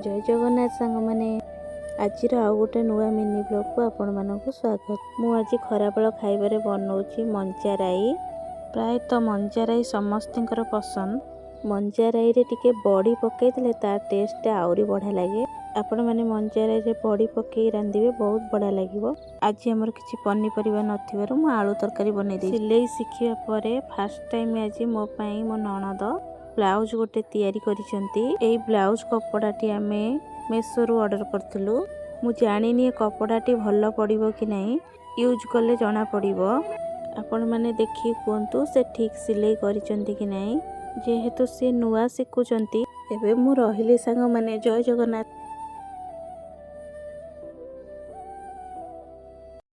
जय जगन्नाथ सांग मैंने आज आउ गोटे नुआ मिनी ब्लॉग को आपण मानक स्वागत। मु आज खराबेल खाइबारे बनाऊँगी मंजा राई। प्रायतः मंजा राई समस्तर पसंद। मंजा राई रे टिके बड़ी पकईले तार टेस्ट आउरी बढ़िया लगे। आपण मैंने मंजा राई रे बड़ी पकई रांधिबे बहुत बढ़िया लगे। आज आमर किसी पनीपरिया नथिबारु मु आलू तरकारी बनै दे। सिलाई शिखिबा परे फर्स्ट टाइम आज मो पई मो ननद ब्लाउज गोटे तैयारी करिसेंती। एई ब्लाउज कपड़ाटी आमे मेसो रु ऑर्डर करथिलु। मु जानिनी कपड़ाटी भल पड़िबो कि नहीं, यूज कले जना पड़िबो। आपण माने देखि कोंतु से ठीक सिलाई करिसेंती कि नहीं। जेहेतु से नुआ शिखुचंती एबे मु रहिले सांग माने जय जगन्नाथ।